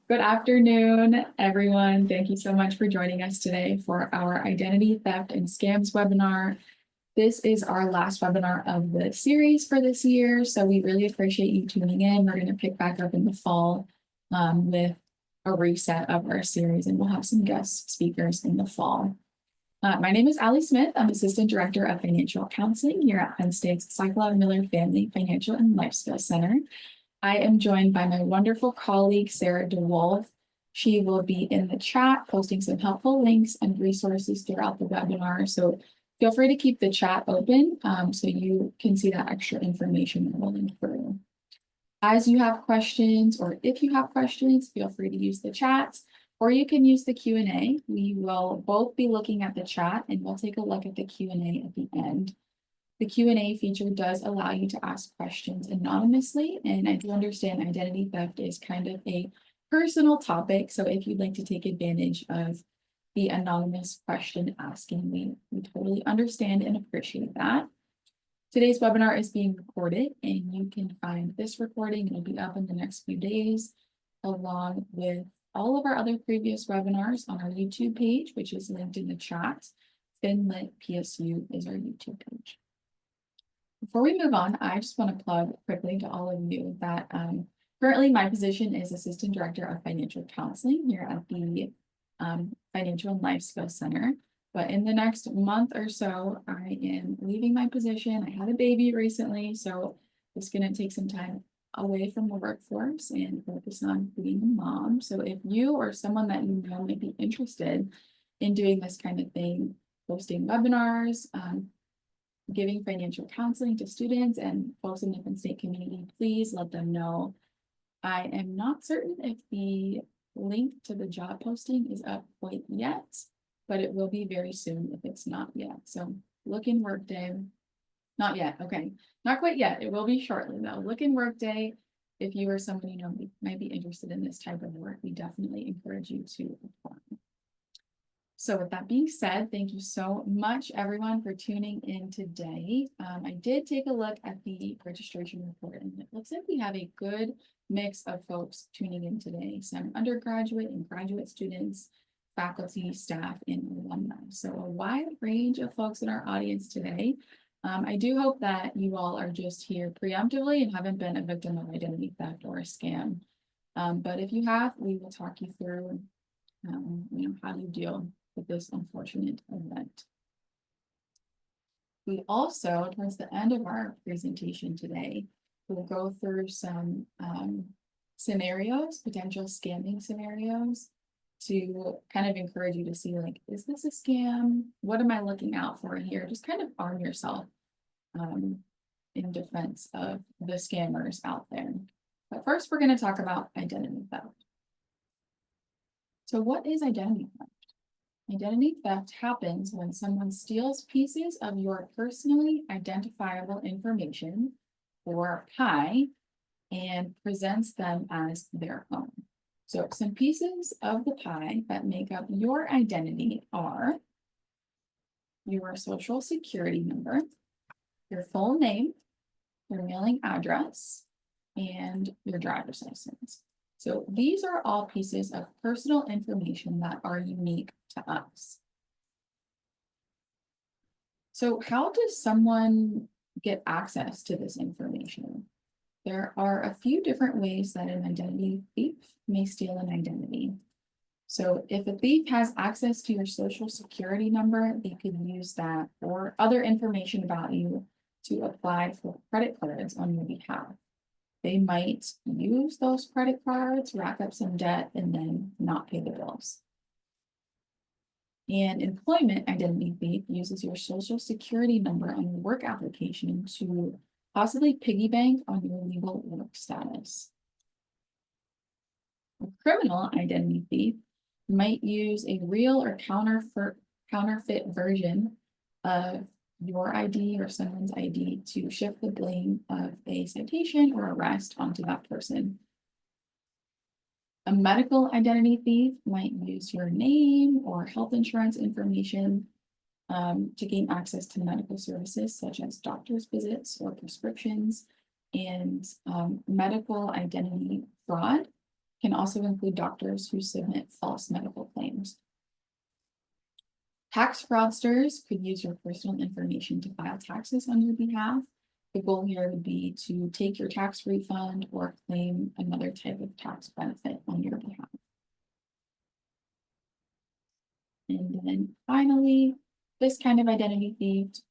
Good afternoon, everyone. Thank you so much for joining us today for our Identity Theft and Scams webinar. This is our last webinar of the series for this year, so we really appreciate you tuning in. We're going to pick back up in the fall with a reset of our series, and we'll have some guest speakers in the fall. My name is Allie Smith. I'm Assistant Director of Financial Counseling here at Penn State's Sokolov-Miller Family Financial and Life Skills Center. I am joined by my wonderful colleague, Sarah DeWolf. She will be in the chat posting some helpful links and resources throughout the webinar. So feel free to keep the chat open so you can see that extra information rolling through. As you have questions, or if you have questions, feel free to use the chat, or you can use the Q&A. We will both be looking at the chat, and we'll take a look at the Q&A at the end. The Q&A feature does allow you to ask questions anonymously, and I do understand identity theft is kind of a personal topic, so if you'd like to take advantage of the anonymous question asking, we totally understand and appreciate that. Today's webinar is being recorded, and you can find this recording. It'll be up in the next few days, along with all of our other previous webinars on our YouTube page, which is linked in the chat. FinLit PSU is our YouTube page. Before we move on, I just want to plug quickly to all of you that currently my position is Assistant Director of Financial Counseling here at the Financial and Life Skills Center. But in the next month or so, I am leaving my position. I had a baby recently, so it's going to take some time away from the workforce and focus on being a mom. So if you or someone that you know might be interested in doing this kind of thing, hosting webinars, giving financial counseling to students and folks in the Penn State community, please let them know. I am not certain if the link to the job posting is up quite yet, but it will be very soon if it's not yet. So look in Workday. Not yet. Okay. Not quite yet. It will be shortly though. Look in Workday. If you or somebody you know might be interested in this type of work, we definitely encourage you to apply. So with that being said, thank you so much, everyone, for tuning in today. I did take a look at the registration report, and it looks like we have a good mix of folks tuning in today. Some undergraduate and graduate students, faculty, staff, and alumni. So a wide range of folks in our audience today. I do hope that you all are just here preemptively and haven't been a victim of identity theft or a scam. But if you have, we will talk you through how you deal with this unfortunate event. We also, towards the end of our presentation today, we'll go through some scenarios, potential scamming scenarios, to kind of encourage you to see, like, is this a scam? What am I looking out for here? Just kind of arm yourself in defense of the scammers out there. But first, we're going to talk about identity theft. So what is identity theft? Identity theft happens when someone steals pieces of your personally identifiable information, or PI, and presents them as their own. So some pieces of the pie that make up your identity are your social security number, your full name, your mailing address, and your driver's license. So these are all pieces of personal information that are unique to us. So how does someone get access to this information? There are a few different ways that an identity thief may steal an identity. So if a thief has access to your social security number, they could use that or other information about you to apply for credit cards on your behalf. They might use those credit cards, rack up some debt, and then not pay the bills. An employment identity thief uses your social security number on your work application to possibly piggy bank on your legal work status. A criminal identity thief might use a real or counterfeit version of your ID or someone's ID to shift the blame of a citation or arrest onto that person. A medical identity thief might use your name or health insurance information to gain access to medical services such as doctor's visits or prescriptions. And medical identity fraud Can also include doctors who submit false medical claims. Tax fraudsters could use your personal information to file taxes on your behalf. The goal here would be to take your tax refund or claim another type of tax benefit on your behalf. And then finally, this kind of identity theft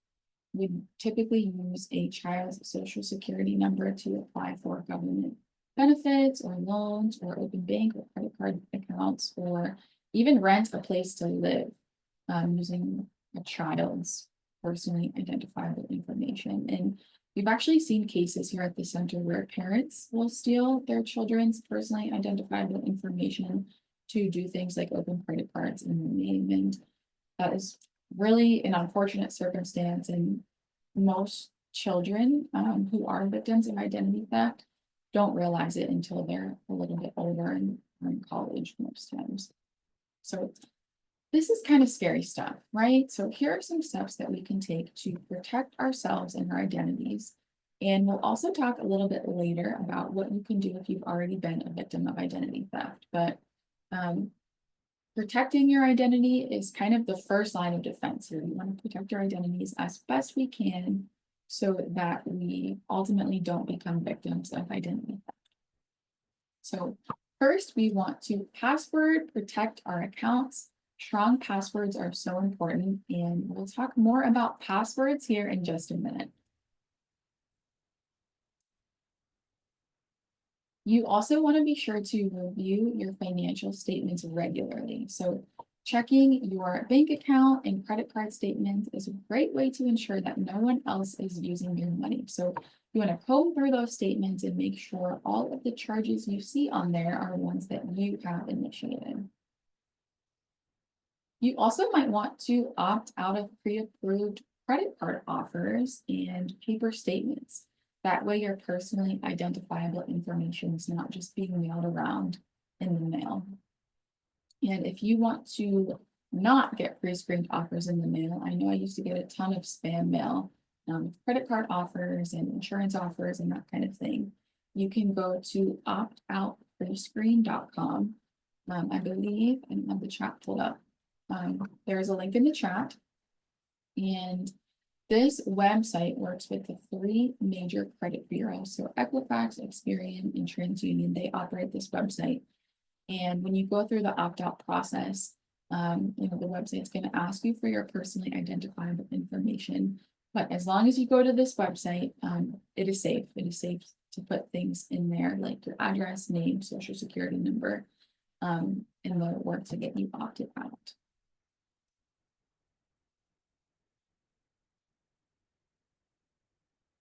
would typically use a child's social security number to apply for government benefits or loans or open bank or credit card accounts, or even rent a place to live using a child's personally identifiable information. And we've actually seen cases here at the center where parents will steal their children's personally identifiable information to do things like open credit cards in their name. And that is really an unfortunate circumstance. And most children who are victims of identity theft don't realize it until they're a little bit older and are in college most times. So this is kind of scary stuff, right? So here are some steps that we can take to protect ourselves and our identities. And we'll also talk a little bit later about what you can do if you've already been a victim of identity theft. But protecting your identity is kind of the first line of defense here. We want to protect our identities as best we can so that we ultimately don't become victims of identity theft. So first, we want to password protect our accounts. Strong passwords are so important, and we'll talk more about passwords here in just a minute. You also want to be sure to review your financial statements regularly. So checking your bank account and credit card statements is a great way to ensure that no one else is using your money. So you want to comb through those statements and make sure all of the charges you see on there are ones that you have initiated. You also might want to opt out of pre-approved credit card offers and paper statements. That way your personally identifiable information is not just being mailed around in the mail. And if you want to not get pre-screened offers in the mail, I know I used to get a ton of spam mail, credit card offers and insurance offers and that kind of thing. You can go to optoutprescreen.com. I believe, I don't have the chat pulled up. There's a link in the chat, and this website works with the three major credit bureaus. So Equifax, Experian, and TransUnion, they operate this website. And when you go through the opt-out process, the website's going to ask you for your personally identifiable information. But as long as you go to this website, it is safe. It is safe to put things in there like your address, name, social security number, and they'll work to get you opted out.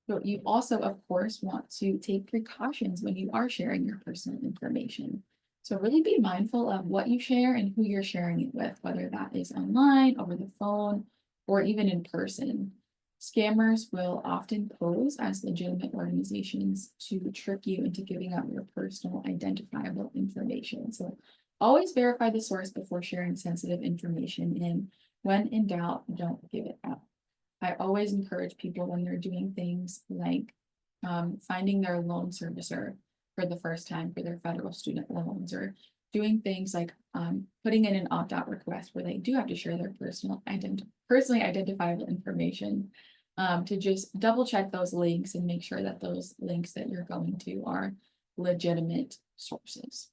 But you also, of course, want to take precautions when you are sharing your personal information. So really be mindful of what you share and who you're sharing it with, whether that is online, over the phone, or even in person. Scammers will often pose as legitimate organizations to trick you into giving up your personal identifiable information. So always verify the source before sharing sensitive information, and when in doubt, don't give it out. I always encourage people when they're doing things like finding their loan servicer for the first time for their federal student loans, or doing things like putting in an opt-out request where they do have to share their personally identifiable information, to just double check those links and make sure that those links that you're going to are legitimate sources.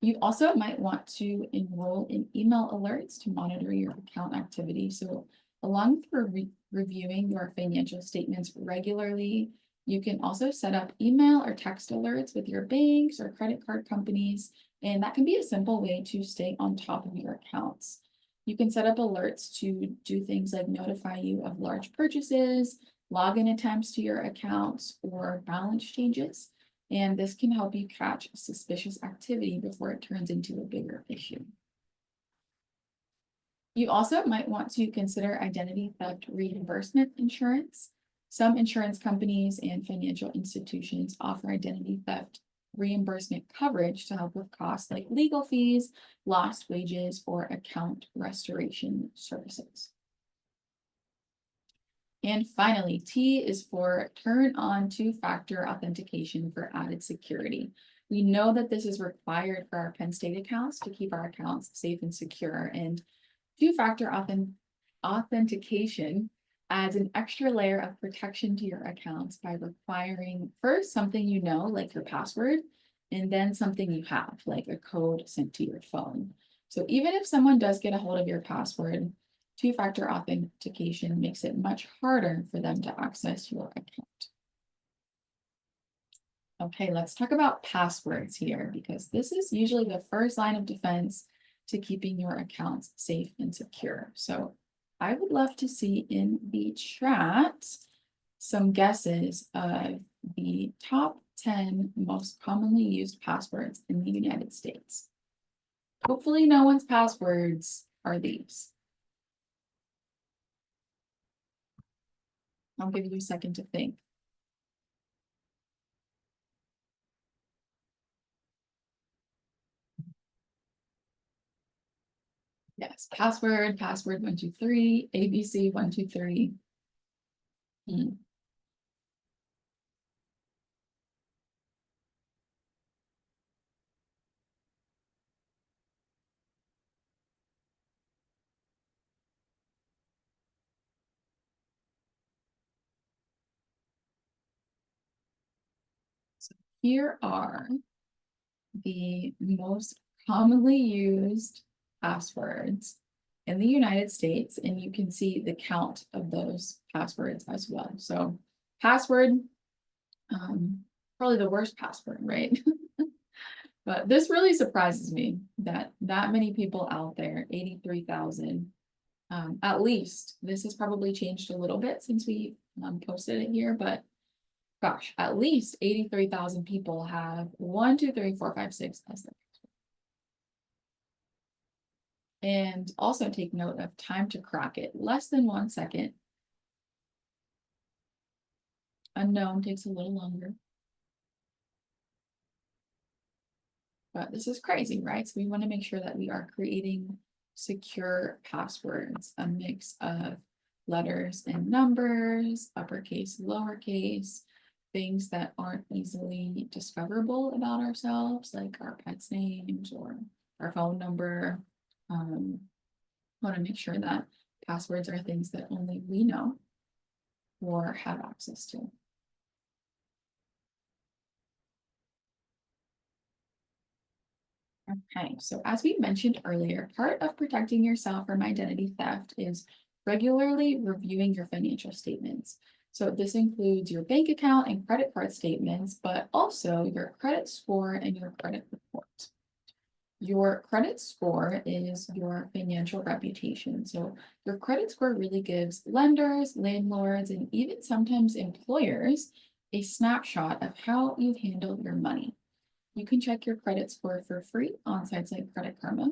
You also might want to enroll in email alerts to monitor your account activity. So along with reviewing your financial statements regularly, you can also set up email or text alerts with your banks or credit card companies, and that can be a simple way to stay on top of your accounts. You can set up alerts to do things like notify you of large purchases, login attempts to your accounts, or balance changes. And this can help you catch suspicious activity before it turns into a bigger issue. You also might want to consider identity theft reimbursement insurance. Some insurance companies and financial institutions offer identity theft reimbursement coverage to help with costs like legal fees, lost wages, or account restoration services. And finally, T is for turn on two-factor authentication for added security. We know that this is required for our Penn State accounts to keep our accounts safe and secure. And two-factor authentication adds an extra layer of protection to your accounts by requiring first something you know, like your password, and then something you have, like a code sent to your phone. So even if someone does get a hold of your password, two-factor authentication makes it much harder for them to access your account. Okay, let's talk about passwords here, because this is usually the first line of defense to keeping your accounts safe and secure. So I would love to see in the chat some guesses of the top 10 most commonly used passwords in the United States. Hopefully no one's passwords are these. I'll give you a second to think. Yes, password 123, ABC 123. So here are the most commonly used passwords in the United States, and you can see the count of those passwords as well. So password, probably the worst password, right? But this really surprises me that many people out there, 83,000, at least. This has probably changed a little bit since we posted it here, but gosh, at least 83,000 people have 1, 2, 3, 4, 5, 6 as their password. And also take note of time to crack it, less than 1 second. Unknown takes a little longer. But this is crazy, right? So we want to make sure that we are creating secure passwords, a mix of letters and numbers, uppercase, lowercase, things that aren't easily discoverable about ourselves, like our pets' names or our phone number. Want to make sure that passwords are things that only we know or have access to. Okay, so as we mentioned earlier, part of protecting yourself from identity theft is regularly reviewing your financial statements. So this includes your bank account and credit card statements, but also your credit score and your credit report. Your credit score is your financial reputation. So your credit score really gives lenders, landlords, and even sometimes employers a snapshot of how you handle your money. You can check your credit score for free on sites like Credit Karma.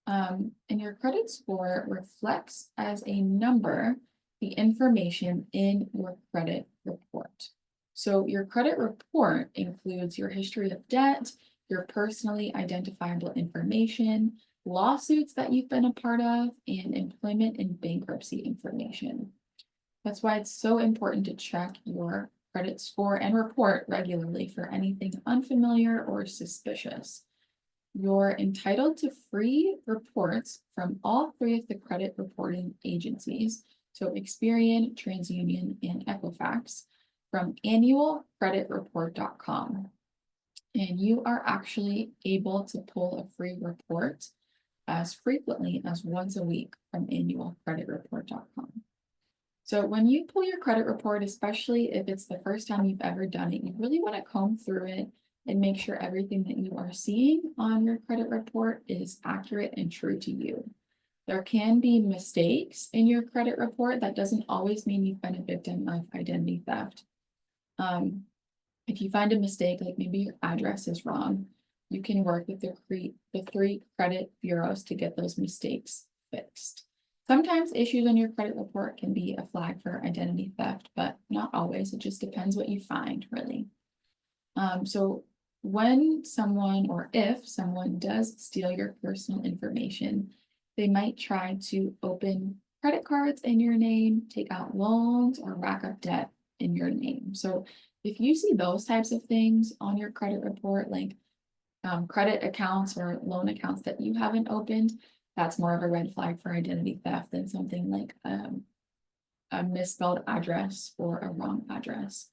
And your credit score reflects as a number the information in your credit report. So your credit report includes your history of debt, your personally identifiable information, lawsuits that you've been a part of, and employment and bankruptcy information. That's why it's so important to check your credit score and report regularly for anything unfamiliar or suspicious. You're entitled to free reports from all 3 of the credit reporting agencies, so Experian, TransUnion, and Equifax, from annualcreditreport.com. And you are actually able to pull a free report as frequently as once a week from annualcreditreport.com. So when you pull your credit report, especially if it's the first time you've ever done it, you really want to comb through it and make sure everything that you are seeing on your credit report is accurate and true to you. There can be mistakes in your credit report. That doesn't always mean you've been a victim of identity theft. If you find a mistake, like maybe your address is wrong, you can work with the 3 credit bureaus to get those mistakes fixed. Sometimes issues on your credit report can be a flag for identity theft, but not always. It just depends what you find, really. So when someone, or if someone does steal your personal information, they might try to open credit cards in your name, take out loans, or rack up debt in your name. So If you see those types of things on your credit report, like credit accounts or loan accounts that you haven't opened, that's more of a red flag for identity theft than something like a misspelled address or a wrong address.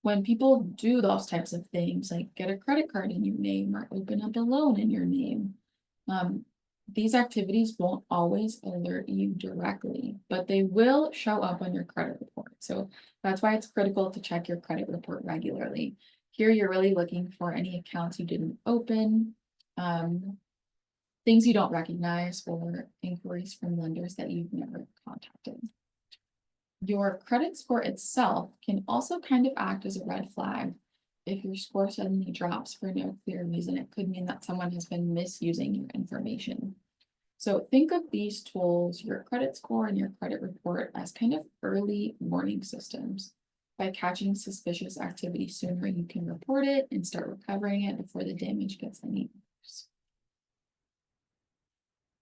When people do those types of things, like get a credit card in your name or open up a loan in your name, these activities won't always alert you directly, but they will show up on your credit report. So that's why it's critical to check your credit report regularly. Here, you're really looking for any accounts you didn't open, things you don't recognize, or inquiries from lenders that you've never contacted. Your credit score itself can also kind of act as a red flag. If your score suddenly drops for no clear reason, it could mean that someone has been misusing your information. So think of these tools, your credit score and your credit report, as kind of early warning systems. By catching suspicious activity sooner, you can report it and start recovering it before the damage gets any worse.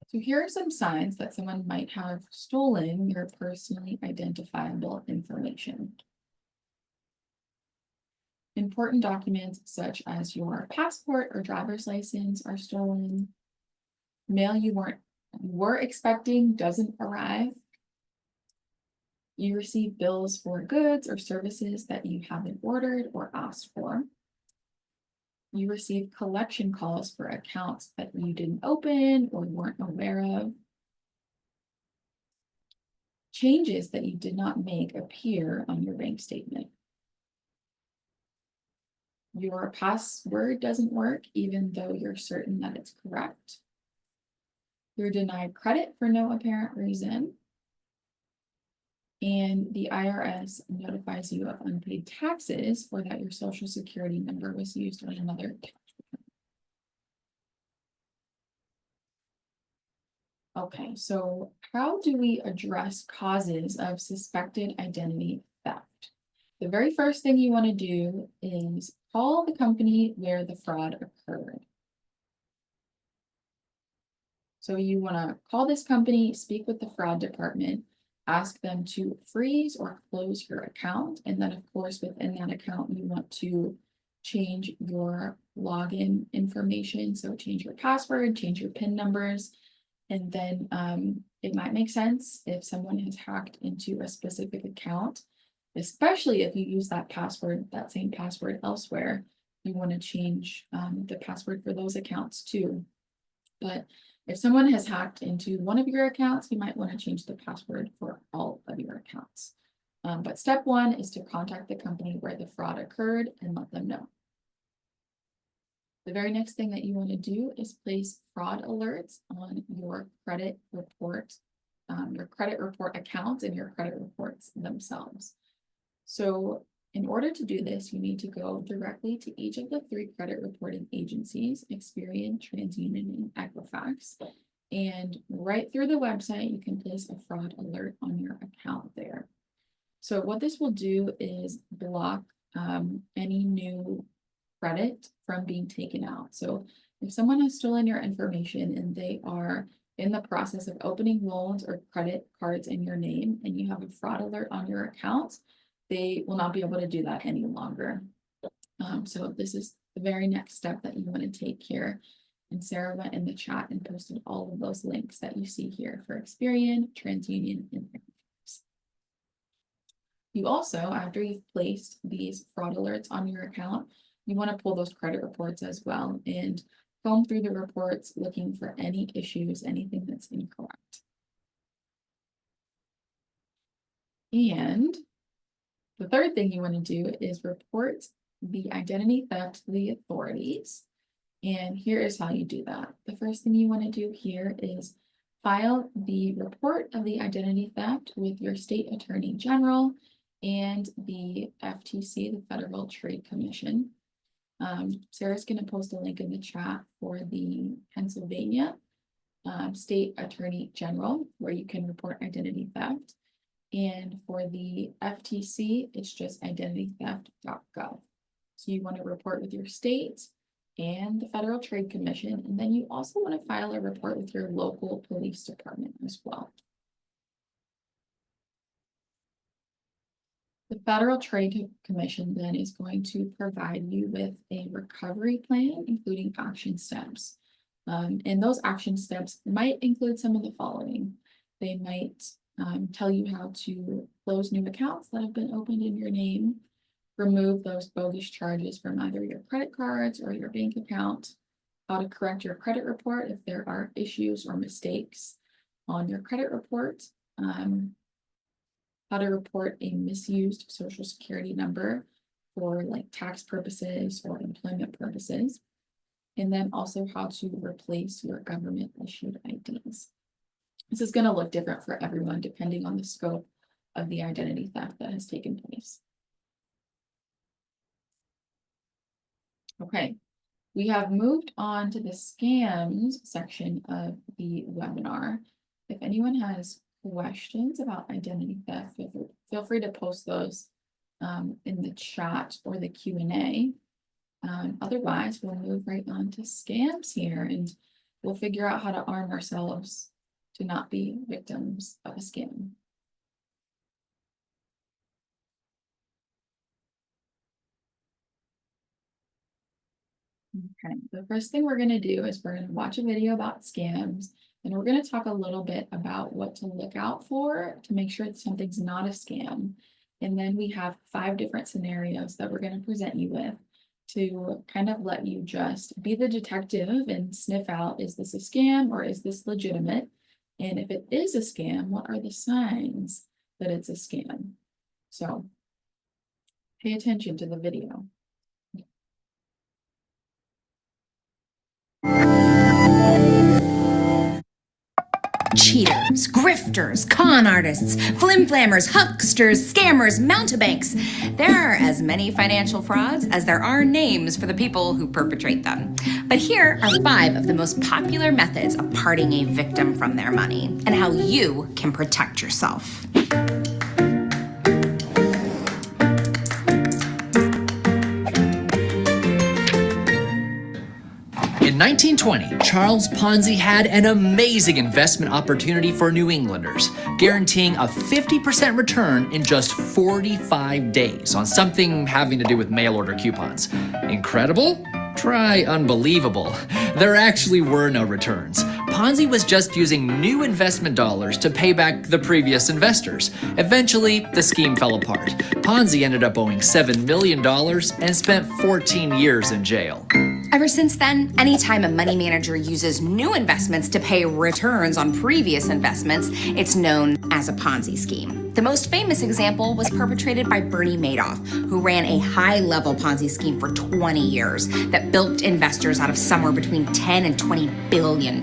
So here are some signs that someone might have stolen your personally identifiable information. Important documents such as your passport or driver's license are stolen. Mail you were expecting doesn't arrive. You receive bills for goods or services that you haven't ordered or asked for. You receive collection calls for accounts that you didn't open or weren't aware of. Changes that you did not make appear on your bank statement. Your password doesn't work even though you're certain that it's correct. You're denied credit for no apparent reason. And the IRS notifies you of unpaid taxes or that your social security number was used on another tax return. Okay, so how do we address causes of suspected identity theft? The very first thing you want to do is call the company where the fraud occurred. So you want to call this company, speak with the fraud department, ask them to freeze or close your account. And then, of course, within that account, you want to change your login information. So change your password, change your PIN numbers. And then it might make sense if someone has hacked into a specific account, especially if you use that password, that same password elsewhere, you want to change the password for those accounts too. But if someone has hacked into one of your accounts, you might want to change the password for all of your accounts. But step one is to contact the company where the fraud occurred and let them know. The very next thing that you want to do is place fraud alerts on your credit report accounts and your credit reports themselves. So in order to do this, you need to go directly to each of the 3 credit reporting agencies, Experian, TransUnion, and Equifax. And right through the website, you can place a fraud alert on your account there. So what this will do is block any new credit from being taken out. So if someone has stolen your information and they are in the process of opening loans or credit cards in your name and you have a fraud alert on your account, they will not be able to do that any longer. So this is the very next step that you want to take here. And Sarah went in the chat and posted all of those links that you see here for Experian, TransUnion, and Equifax. You also, after you've placed these fraud alerts on your account, you want to pull those credit reports as well and comb through the reports looking for any issues, anything that's incorrect. And the third thing you want to do is report the identity theft to the authorities. And here is how you do that. The first thing you want to do here is file the report of the identity theft with your state attorney general and the FTC, the Federal Trade Commission. Sarah's going to post a link in the chat for the Pennsylvania State Attorney General, where you can report identity theft. And for the FTC, it's just Identitytheft.gov. So you want to report with your state and the Federal Trade Commission, and then you also want to file a report with your local police department as well. The The Federal Trade Commission then is going to provide you with a recovery plan, including action steps. And those action steps might include some of the following. They might tell you how to close new accounts that have been opened in your name, remove those bogus charges from either your credit cards or your bank account, how to correct your credit report if there are issues or mistakes on your credit report, how to report a misused social security number for like tax purposes or employment purposes, and then also how to replace your government issued IDs. This is going to look different for everyone depending on the scope of the identity theft that has taken place. Okay, we have moved on to the scams section of the webinar. If anyone has questions about identity theft, feel free to post those in the chat or the Q&A. Otherwise, we'll move right on to scams here, and we'll figure out how to arm ourselves to not be victims of a scam. Okay, the first thing we're going to do is we're going to watch a video about scams, and we're going to talk a little bit about what to look out for to make sure that something's not a scam. And then we have 5 different scenarios that we're going to present you with to kind of let you just be the detective and sniff out, is this a scam or is this legitimate? And if it is a scam, what are the signs that it's a scam? So pay attention to the video. Cheaters, grifters, con artists, flim-flammers, hucksters, scammers, mountebanks. There are as many financial frauds as there are names for the people who perpetrate them. But here are 5 of the most popular methods of parting a victim from their money and how you can protect yourself. In 1920, Charles Ponzi had an amazing investment opportunity for New Englanders, guaranteeing a 50% return in just 45 days on something having to do with mail order coupons. Incredible? Try unbelievable. There actually were no returns. Ponzi was just using new investment dollars to pay back the previous investors. Eventually, the scheme fell apart. Ponzi ended up owing $7 million and spent 14 years in jail. Ever since then, anytime a money manager uses new investments to pay returns on previous investments, it's known as a Ponzi scheme. The most famous example was perpetrated by Bernie Madoff, who ran a high-level Ponzi scheme for 20 years that bilked investors out of somewhere between $10 and $20 billion,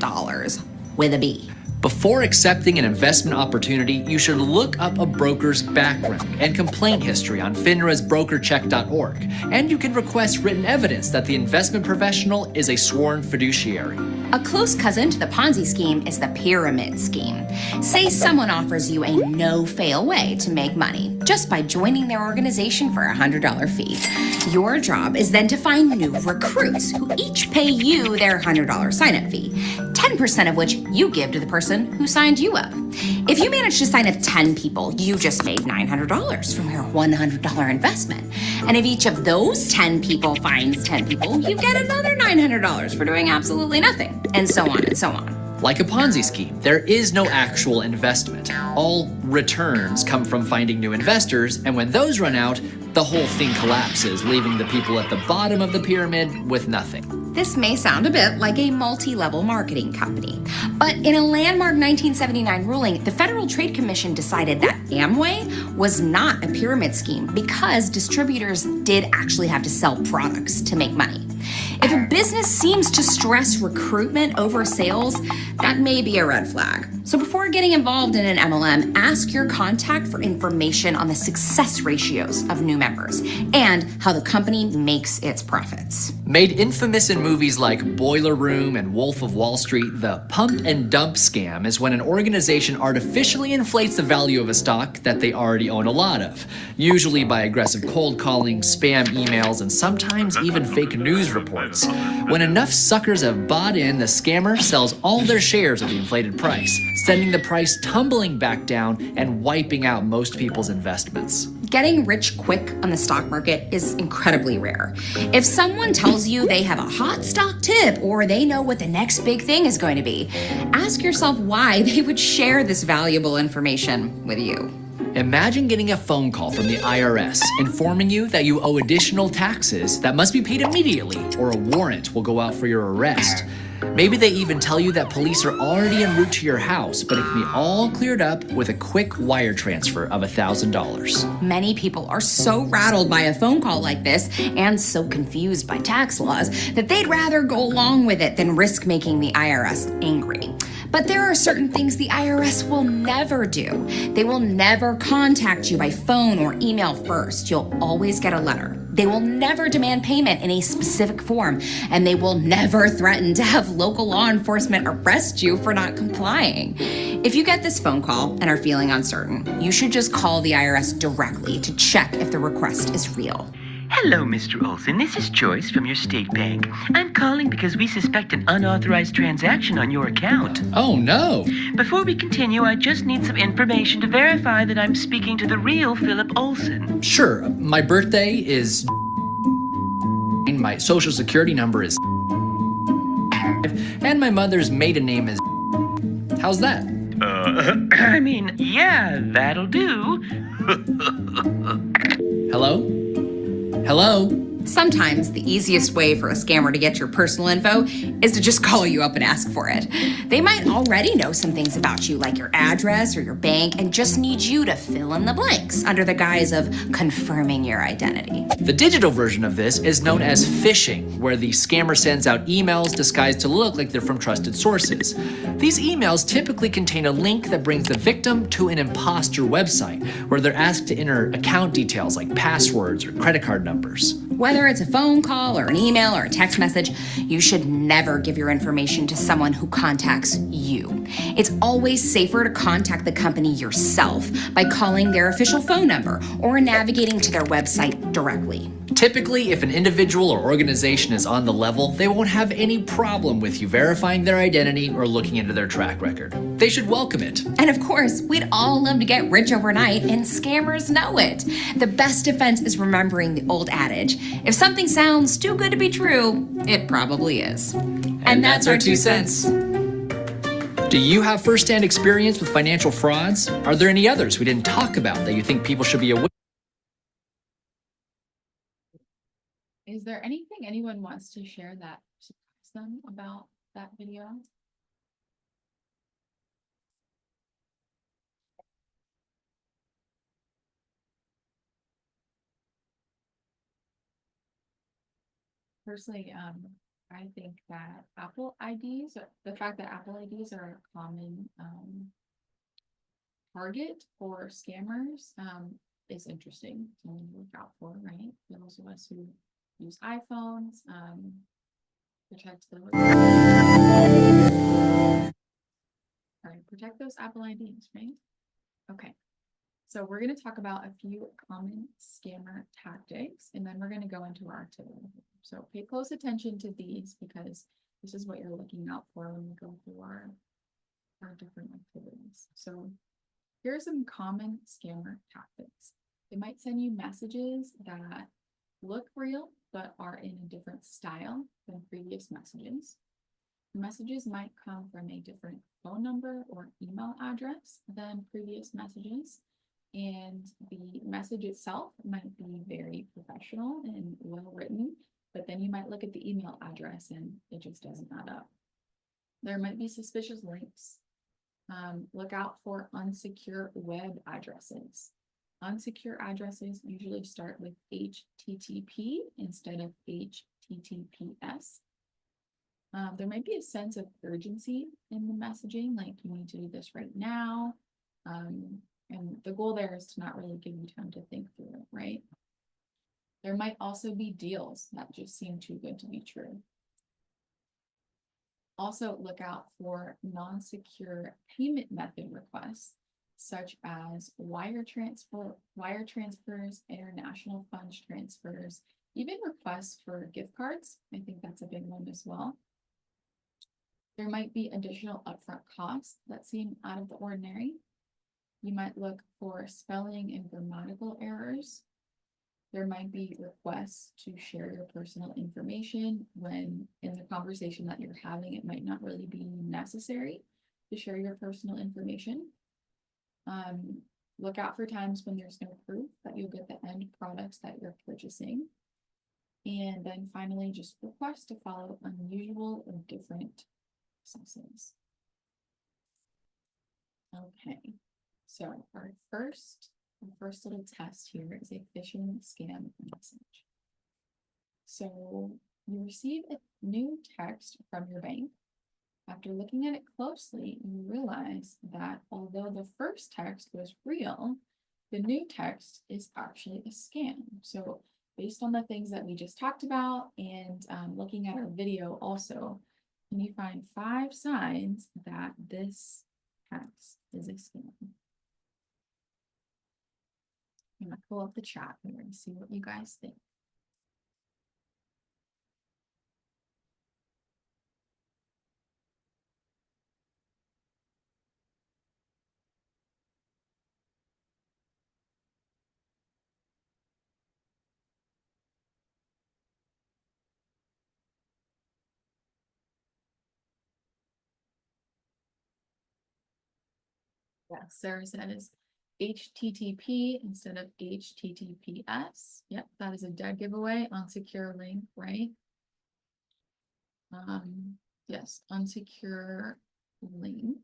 with a B. Before accepting an investment opportunity, you should look up a broker's background and complaint history on FINRA's brokercheck.org, and you can request written evidence that the investment professional is a sworn fiduciary. A close cousin to the Ponzi scheme is the pyramid scheme. Say someone offers you a no-fail way to make money just by joining their organization for a $100 fee. Your job is then to find new recruits who each pay you their $100 sign-up fee, 10% of which you give to the person who signed you up. If you manage to sign up 10 people, you just made $900 from your $100 investment. And if each of those 10 people finds 10 people, you get another $900 for doing absolutely nothing, and so on and so on. Like a Ponzi scheme, there is no actual investment. All returns come from finding new investors, and when those run out, the whole thing collapses, leaving the people at the bottom of the pyramid with nothing. This may sound a bit like a multi-level marketing company, but in a landmark 1979 ruling, the Federal Trade Commission decided that Amway was not a pyramid scheme because distributors did actually have to sell products to make money. If a business seems to stress recruitment over sales, that may be a red flag. So before getting involved in an MLM, ask your contact for information on the success ratios of new members and how the company makes its profits. Made infamous in movies like Boiler Room and Wolf of Wall Street, the pump and dump scam is when an organization artificially inflates the value of a stock that they already own a lot of, usually by aggressive cold calling, spam emails, and sometimes even fake news reports. When enough suckers have bought in, the scammer sells all their shares at the inflated price, sending the price tumbling back down and wiping out most people's investments. Getting rich quick on the stock market is incredibly rare. If someone tells you they have a hot stock tip or they know what the next big thing is going to be, ask yourself why they would share this valuable information with you. Imagine getting a phone call from the IRS informing you that you owe additional taxes that must be paid immediately, or a warrant will go out for your arrest. Maybe they even tell you that police are already en route to your house, but it can be all cleared up with a quick wire transfer of $1,000. Many people are so rattled by a phone call like this and so confused by tax laws that they'd rather go along with it than risk making the IRS angry. But there are certain things the IRS will never do. They will never contact you by phone or email first. You'll always get a letter. They will never demand payment in a specific form, and they will never threaten to have local law enforcement arrest you for not complying. If you get this phone call and are feeling uncertain, you should just call the IRS directly to check if the request is real. Hello, Mr. Olson. This is Joyce from your state bank. I'm calling because we suspect an unauthorized transaction on your account. Oh no! Before we continue, I just need some information to verify that I'm speaking to the real Philip Olson. Sure, my birthday is... my social security number is... and my mother's maiden name is... How's that? I mean, yeah, that'll do. Hello? Hello? Sometimes the easiest way for a scammer to get your personal info is to just call you up and ask for it. They might already know some things about you, like your address or your bank, and just need you to fill in the blanks under the guise of confirming your identity. The digital version of this is known as phishing, where the scammer sends out emails disguised to look like they're from trusted sources. These emails typically contain a link that brings the victim to an imposter website, where they're asked to enter account details like passwords or credit card numbers. Whether it's a phone call or an email or a text message, you should never give your information to someone who contacts you. It's always safer to contact the company yourself by calling their official phone number or navigating to their website directly. Typically, if an individual or organization is on the level, they won't have any problem with you verifying their identity or looking into their track record. They should welcome it. And of course, we'd all love to get rich overnight, and scammers know it. The best defense is remembering the old adage, if something sounds too good to be true, it probably is. And that's our 2 cents. Do you have firsthand experience with financial frauds? Are there any others we didn't talk about that you think people should be aware? Is there anything anyone wants to share that surprised them about that video? Personally, I think that Apple IDs, the fact that Apple IDs are a common target for scammers is interesting to look out for, right? For those of us who use iPhones, protect those. All right, protect those Apple IDs, right? Okay. So we're going to talk about a few common scammer tactics, and then we're going to go into our activity. So pay close attention to these because this is what you're looking out for when we go through our different activities. So here are some common scammer tactics. They might send you messages that look real, but are in a different style than previous messages. Messages might come from a different phone number or email address than previous messages. And the message itself might be very professional and well written, but then you might look at the email address and it just doesn't add up. There might be suspicious links. Look out for unsecure web addresses. Unsecure addresses usually start with HTTP instead of HTTPS. There might be a sense of urgency in the messaging, like you need to do this right now. And the goal there is to not really give you time to think through it, right? There might also be deals that just seem too good to be true. Also, look out for non-secure payment method requests, such as wire transfers, international funds transfers, even requests for gift cards. I think that's a big one as well. There might be additional upfront costs that seem out of the ordinary. You might look for spelling and grammatical errors. There might be requests to share your personal information when in the conversation that you're having, it might not really be necessary to share your personal information. Look out for times when there's no proof that you'll get the end products that you're purchasing. And then finally, just request to follow unusual or different processes. Okay, so our first little test here is a phishing scam message. So you receive a new text from your bank. After looking at it closely, you realize that although the first text was real, the new text is actually a scam. So based on the things that we just talked about and looking at our video also, can you find 5 signs that this text is a scam? I'm gonna pull up the chat here and see what you guys think. Yeah, Sarah says HTTP instead of HTTPS. Yep, that is a dead giveaway. Unsecure link, right? Yes, unsecure link.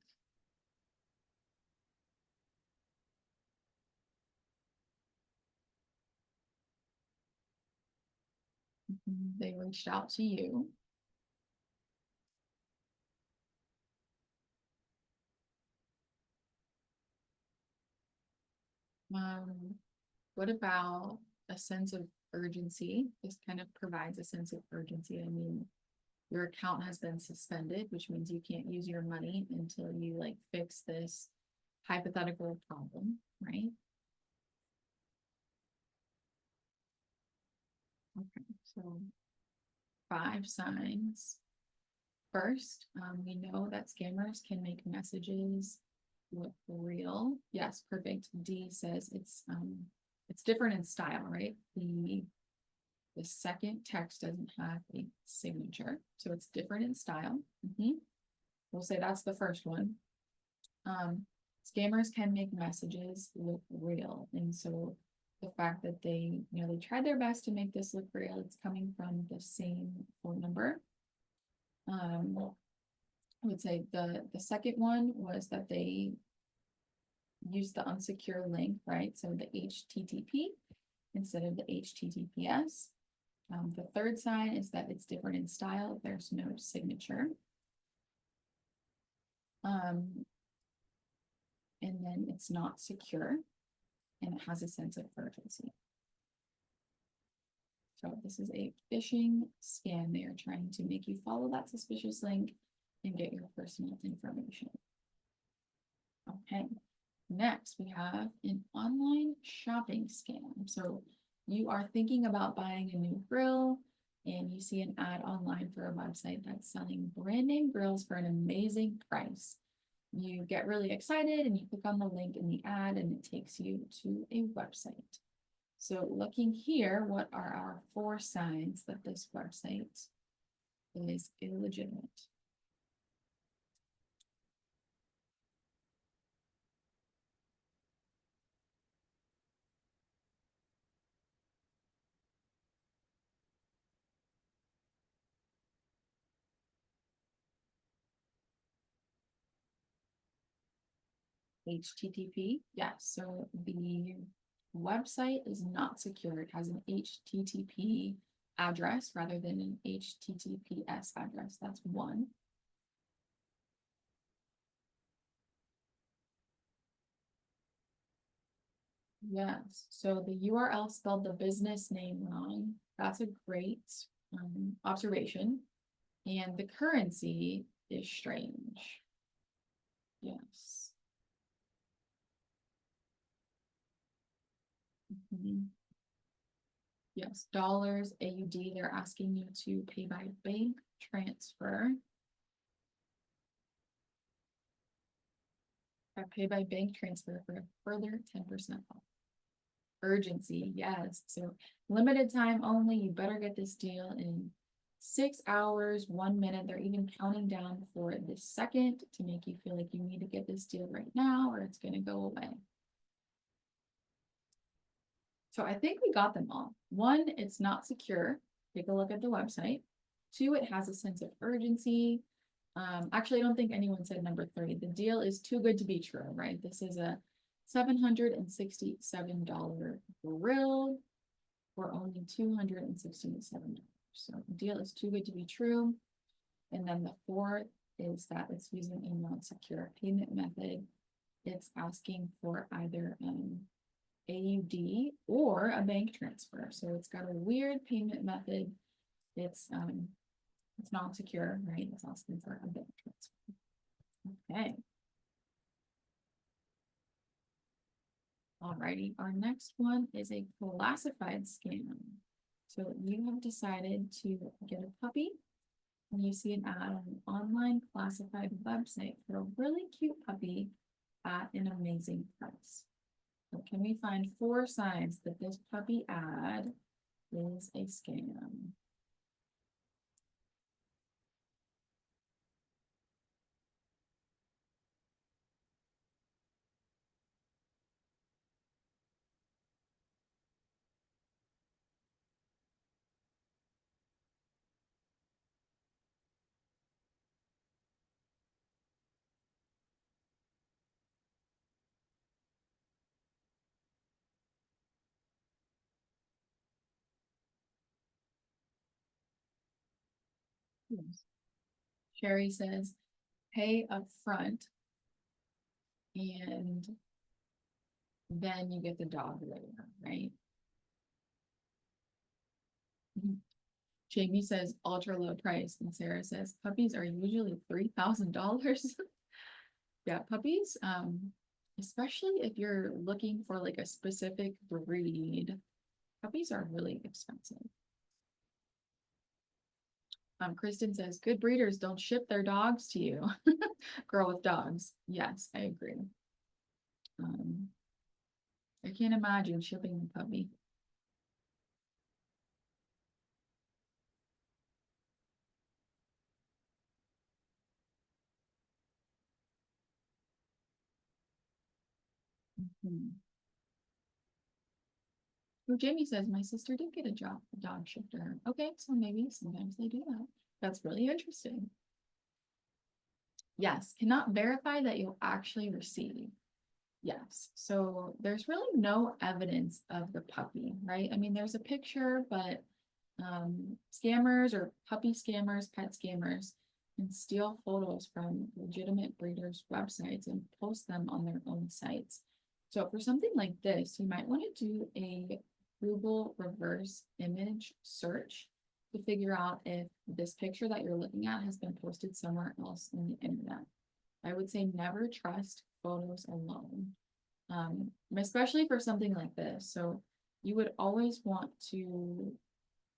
They reached out to you. What about a sense of urgency? This kind of provides a sense of urgency. I mean, your account has been suspended, which means you can't use your money until you like fix this hypothetical problem, right? Okay, so 5 signs. First, we know that scammers can make messages look real. Yes, perfect. D says it's different in style, right? The second text doesn't have a signature, so it's different in style. We'll say that's the first one. Scammers can make messages look real, and so the fact that they tried their best to make this look real, it's coming from the same phone number. I would say the second one was that they used the unsecure link, right? So the HTTP instead of the HTTPS. The third sign is that it's different in style. There's no signature. And then it's not secure and it has a sense of urgency. So this is a phishing scam. They are trying to make you follow that suspicious link and get your personal information. Okay, next we have an online shopping scam. So you are thinking about buying a new grill and you see an ad online for a website that's selling brand name grills for an amazing price. You get really excited and you click on the link in the ad and it takes you to a website. So looking here, what are our 4 signs that this website is illegitimate? HTTP, yes. So the website is not secure. It has an HTTP address rather than an HTTPS address. That's 1. Yes, so the URL spelled the business name wrong. That's a great observation. And the currency is strange. Yes. Yes, dollars, AUD, they're asking you to pay by bank transfer. Pay by bank transfer for a further 10% off. Urgency, yes. So limited time only. You better get this deal in 6 hours, 1 minute. They're even counting down for the second to make you feel like you need to get this deal right now or it's going to go away. So I think we got them all. 1, it's not secure. Take a look at the website. 2, it has a sense of urgency. Actually, I don't think anyone said number 3. The deal is too good to be true, right? This is a $767 grill for only $267. So the deal is too good to be true. And then the 4th is that it's using a non-secure payment method. It's asking for either AUD or a bank transfer. So it's got a weird payment method. It's not secure, right? It's asking for a bank transfer. Okay. Alrighty, our next one is a classified scam. So you have decided to get a puppy and you see an ad on an online classified website for a really cute puppy at an amazing price. So can we find 4 signs that this puppy ad is a scam? Yes. Sherry says, pay up front and then you get the dog later, right? Jamie says ultra low price, and Sarah says puppies are usually $3,000. Yeah, puppies, especially if you're looking for like a specific breed, puppies are really expensive. Kristen says good breeders don't ship their dogs to you. Girl with dogs. Yes, I agree. I can't imagine shipping a puppy. Well, Jamie says my sister did get a dog shipped to her. Okay, so maybe sometimes they do that. That's really interesting. Yes, cannot verify that you'll actually receive. Yes, so there's really no evidence of the puppy, right? I mean, there's a picture, but scammers or puppy scammers, pet scammers can steal photos from legitimate breeders' websites and post them on their own sites. So for something like this, you might want to do a Google reverse image search to figure out if this picture that you're looking at has been posted somewhere else on the internet. I would say never trust photos alone, especially for something like this. So you would always want to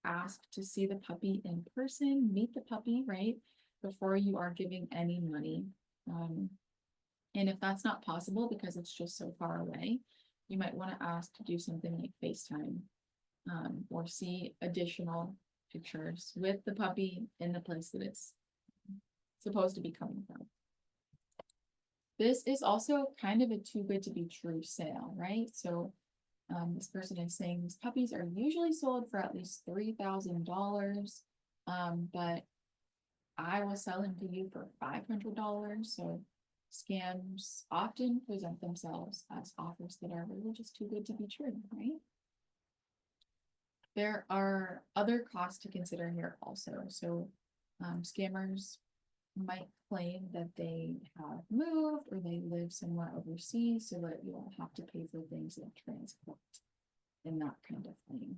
ask to see the puppy in person, meet the puppy, right, before you are giving any money. And if that's not possible because it's just so far away, you might want to ask to do something like FaceTime, or see additional pictures with the puppy in the place that it's supposed to be coming from. This is also kind of a too good to be true sale, right? So this person is saying these puppies are usually sold for at least $3,000, but I will sell them to you for $500. So scams often present themselves as offers that are really just too good to be true, right? There are other costs to consider here also. So scammers might claim that they have moved or they live somewhere overseas so that you don't have to pay for things like transport and that kind of thing.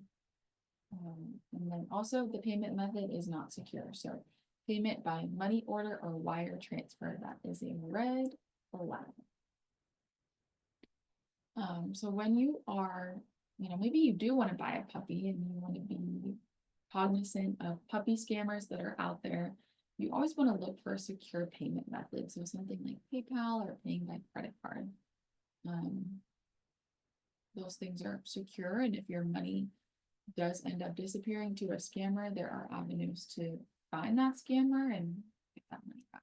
And then also the payment method is not secure. So payment by money order or wire transfer, that is a red flag. So when you are, maybe you do want to buy a puppy and you want to be cognizant of puppy scammers that are out there. you always want to look for a secure payment method. So something like PayPal or paying by credit card. Those things are secure, and if your money does end up disappearing to a scammer, there are avenues to find that scammer and get that money back.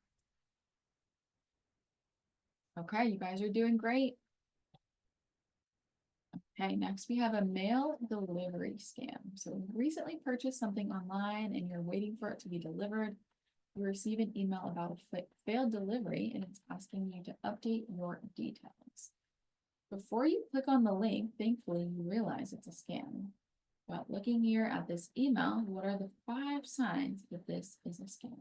Okay, you guys are doing great. Okay, next we have a mail delivery scam. So you recently purchased something online and you're waiting for it to be delivered. You receive an email about a failed delivery and it's asking you to update your details. Before you click on the link, thankfully you realize it's a scam. But looking here at this email, what are the 5 signs that this is a scam?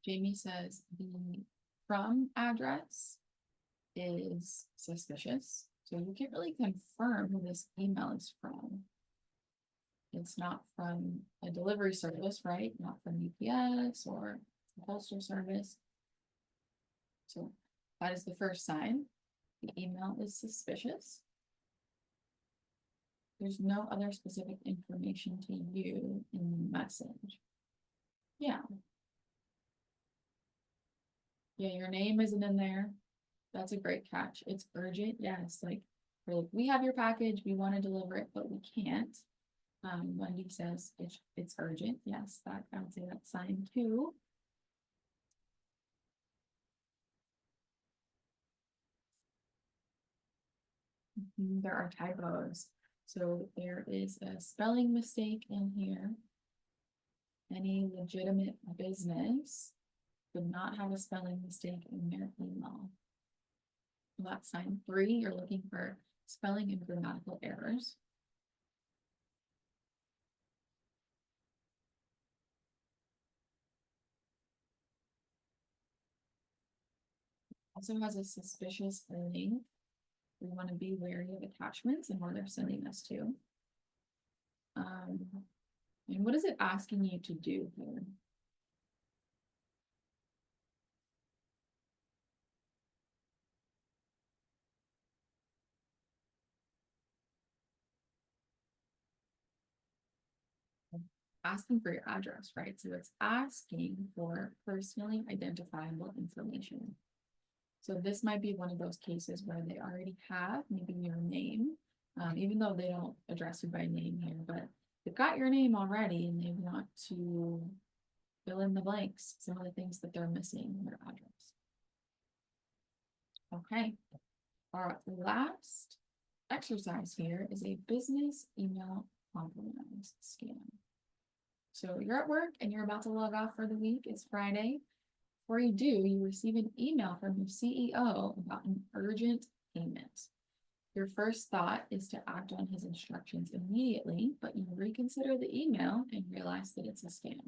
Jamie says the from address is suspicious. So you can't really confirm who this email is from. It's not from a delivery service, right? Not from UPS or a postal service. So that is the first sign. The email is suspicious. There's no other specific information to you in the message. Yeah. Yeah, your name isn't in there. That's a great catch. It's urgent. Yes, like we have your package, we want to deliver it, but we can't. Wendy says it's urgent. Yes, that I would say that's sign 2. There are typos. So there is a spelling mistake in here. Any legitimate business would not have a spelling mistake in their email. That's sign 3. You're looking for spelling and grammatical errors. Also has a suspicious link. We want to be wary of attachments and where they're sending us to. And what is it asking you to do here? Asking for your address, right? So it's asking for personally identifiable information. So this might be one of those cases where they already have maybe your name, even though they don't address you by name here, but they've got your name already and they want to fill in the blanks, some of the things that they're missing in their address. Okay, our last exercise here is a business email compromise scam. So you're at work and you're about to log off for the week. It's Friday. Before you do, you receive an email from your CEO about an urgent payment. Your first thought is to act on his instructions immediately, but you reconsider the email and realize that it's a scam.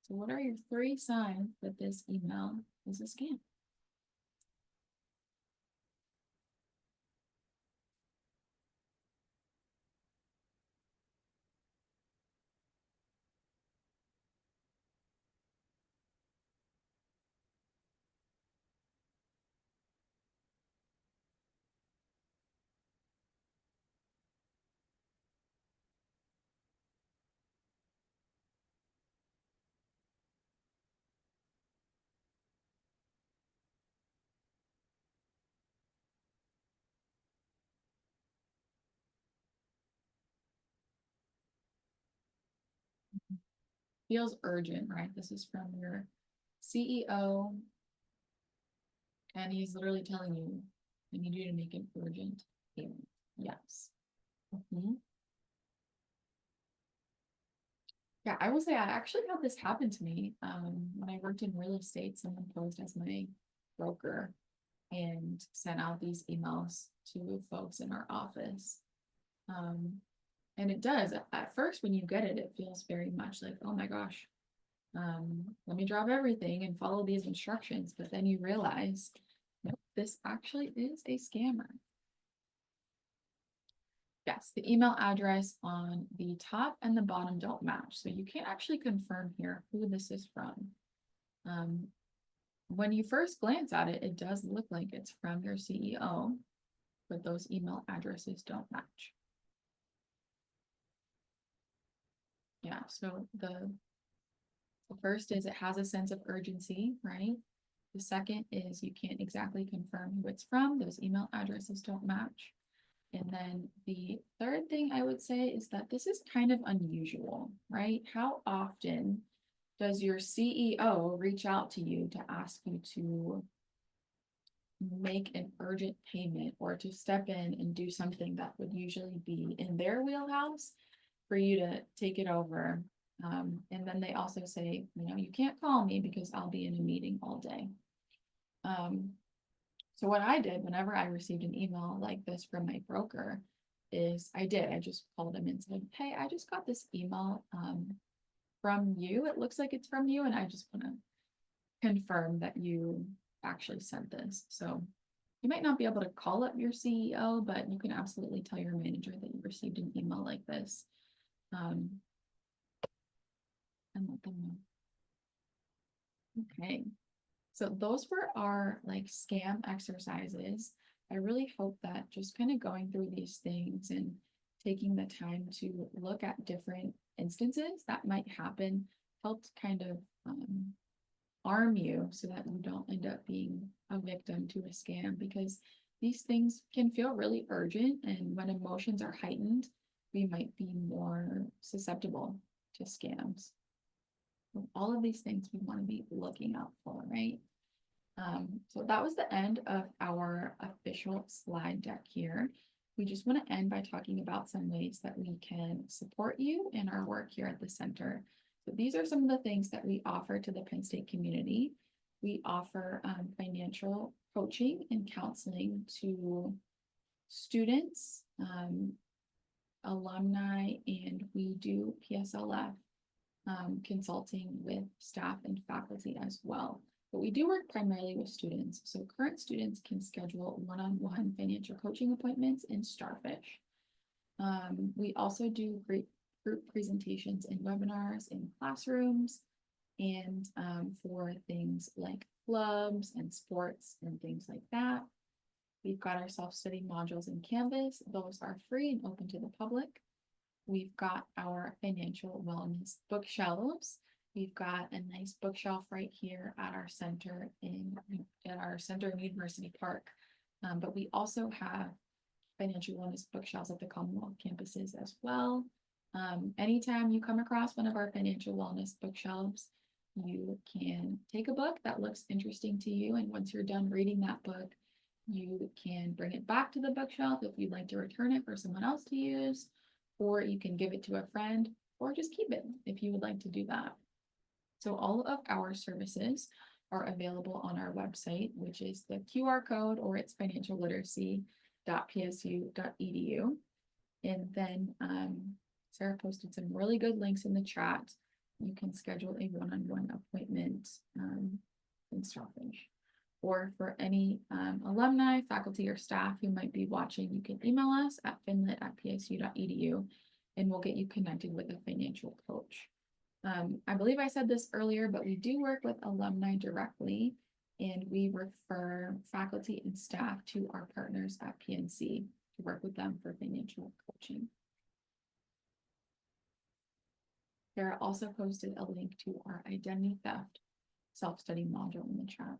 So what are your 3 signs that this email is a scam? Feels urgent, right? This is from your CEO, and he's literally telling you, I need you to make an urgent payment. Yes. Yeah, I will say I actually had this happen to me when I worked in real estate. Someone posed as my broker and sent out these emails to folks in our office. And it does. At first, when you get it, it feels very much like, oh my gosh, let me drop everything and follow these instructions. But then you realize, nope, this actually is a scammer. Yes, the email address on the top and the bottom don't match, so you can't actually confirm here who this is from. When you first glance at it, it does look like it's from your CEO, but those email addresses don't match. Yeah, so the first is it has a sense of urgency, right? The second is you can't exactly confirm who it's from. Those email addresses don't match. And then the third thing I would say is that this is kind of unusual, right? How often does your CEO reach out to you to ask you to make an urgent payment or to step in and do something that would usually be in their wheelhouse for you to take it over? And then they also say, you know, you can't call me because I'll be in a meeting all day. So what I did whenever I received an email like this from my broker is I just called him and said, hey, I just got this email from you. It looks like it's from you, and I just want to confirm that you actually sent this. So you might not be able to call up your CEO, but you can absolutely tell your manager that you received an email like this. And let them know. Okay. So those were our like scam exercises. I really hope that just kind of going through these things and taking the time to look at different instances that might happen helped kind of arm you so that you don't end up being a victim to a scam, because these things can feel really urgent, and when emotions are heightened, we might be more susceptible to scams. All of these things we want to be looking out for, right? So that was the end of our official slide deck here. We just want to end by talking about some ways that we can support you in our work here at the center. So these are some of the things that we offer to the Penn State community. We offer financial coaching and counseling to students, alumni, and we do PSLF consulting with staff and faculty as well. But we do work primarily with students. So current students can schedule one-on-one financial coaching appointments in Starfish. We also do great group presentations and webinars in classrooms, and for things like clubs and sports and things like that. We've got our self-study modules in Canvas. Those are free and open to the public. We've got our financial wellness bookshelves. We've got a nice bookshelf right here at our center in University Park. But we also have financial wellness bookshelves at the Commonwealth campuses as well. Anytime you come across one of our financial wellness bookshelves, you can take a book that looks interesting to you, and once you're done reading that book, you can bring it back to the bookshelf if you'd like to return it for someone else to use, or you can give it to a friend, or just keep it if you would like to do that. So all of our services are available on our website, which is the QR code, or it's financialliteracy.psu.edu. And then Sarah posted some really good links in the chat. You can schedule a one-on-one appointment in Starfish. Or for any alumni, faculty, or staff who might be watching, you can email us at finlit@psu.edu, and we'll get you connected with a financial coach. I believe I said this earlier, but we do work with alumni directly, and we refer faculty and staff to our partners at PNC to work with them for financial coaching. Sarah also posted a link to our identity theft self-study module in the chat.